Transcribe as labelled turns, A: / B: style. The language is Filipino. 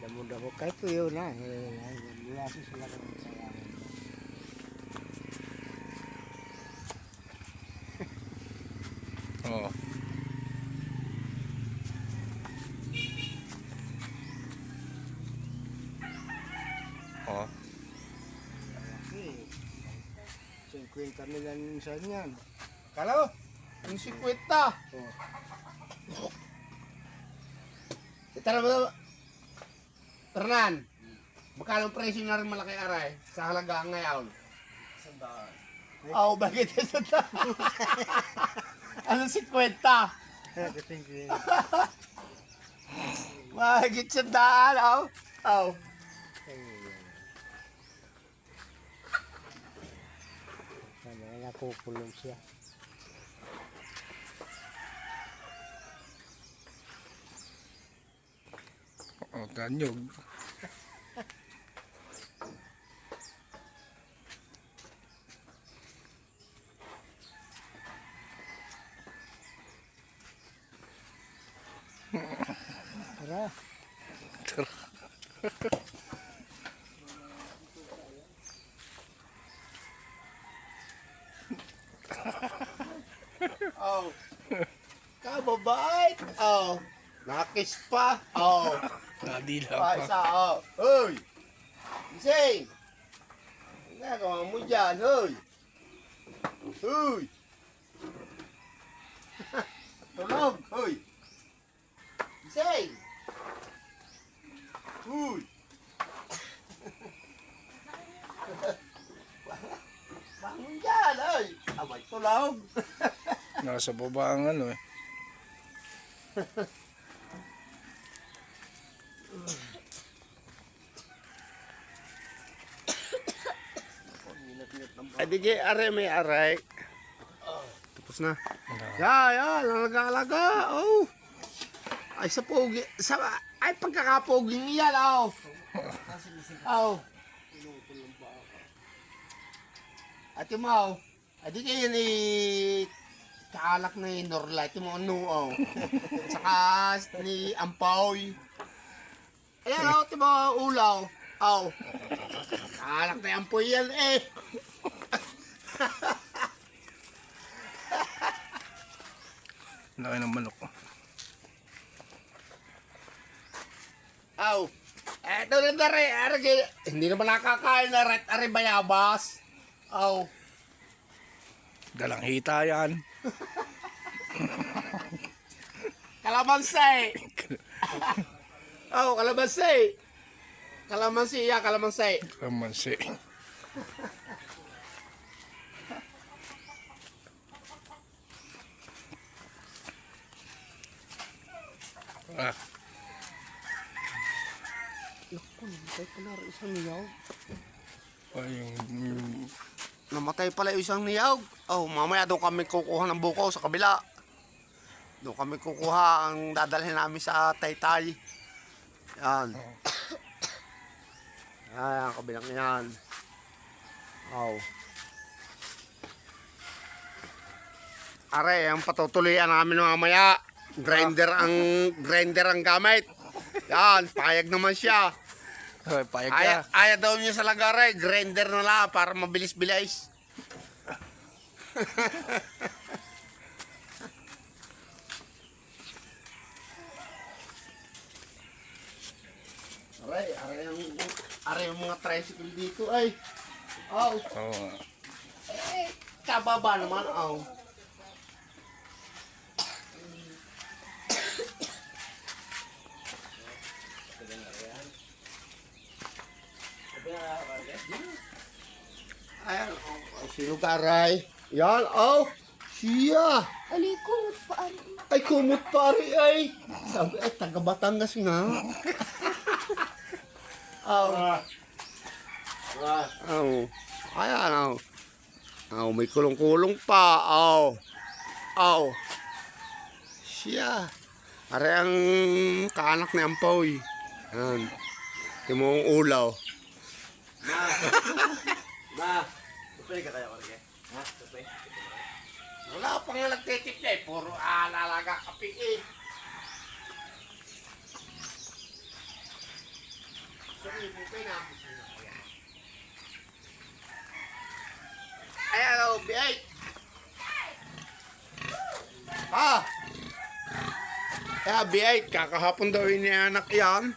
A: Damo-damo kahit tuyo na. Mula sa sila ng sayangan.
B: Oo. Oo.
A: Okay. 50 nila sa yan.
C: Kalo, yung 50.
A: Oh.
C: Tara ba? Ternan. Magkano presyo na rin malaki aray sa halagang ngayon?
A: Sandaan.
C: Oh, bakit sa ano 50? Mahigit sa daan, oh. Oh.
A: Sana nakukulong siya.
B: Oo, tanyog.
A: Tara.
B: Tara.
C: Oh. Kababait. Oh. Nakis pa. Oh.
B: Nadila
C: Pa
B: pa.
C: isa, oh. Hoy. Gising. Ano nagawa mo dyan, hoy. Hoy. Tulog, hoy. Gising. Hoy. Bangun dyan, hoy. Abay, tulog.
B: Nasa baba ang ano eh.
C: Ay, di kay aray, may aray. Tapos na. Ya, nalaga-alaga. Oh. Ay, sa pogi. Ay, pagkakapoging yan, oh. Oh. Ate mo, ay di kayo ni kaalak na yung Norlight, yung mga nuaw. Saka ni Ampaw. Ayan, oh, ito mga ulaw. Oh. Kaalak na yung Ampaw yan, eh.
B: Laki ng manok.
C: Aw. Eto rin na rin. Hindi naman nakakain na rin. Ari bayabas. Aw.
B: Dalang hita yan.
C: Kalamansi. Aw, kalamansi. Kalamansi, ya, kalamansi.
B: Kamansi. Ah,
C: Naku, namatay pala rin isang niyawg.
B: yung
C: Namatay pala isang niyawg. Oh, mamaya doon kami kukuha ng buko sa kabila. Doon kami kukuha ang dadalhin namin sa Taytay. Yan. Yan, ang kabilang yan. Oh. Are, ang patutuloyan namin mamaya. Grinder ang gamit. Yan, payag naman siya.
B: ay, payag ka.
C: Ayaw daw niya sa lagaray, grinder na lang para mabilis-bilis. Aray yung mga tricycle dito ay. Oh,
B: Oo.
C: kababa naman, oh. Ayan, oh, sino karay? Yan, oh, siya.
D: Ali ko, paari.
C: Ay, kumot pare ay. Sabi, ay, taga Batangas nga. Oh. Oh. Ayan, oh. Oh, may kulong-kulong pa. Oh. Oh. Siya. Are ang kaanak ni Ampoy. Yan. Timong ulaw.
A: Ma, tupay ka kaya Jorge? Ha? Tupay?
C: Wala pa nga nagtitip na eh. Puro alalaga kapi eh. ibupin na. Ayan o, B8. Ah! Kaya B8, kakahapon daw ini anak yan.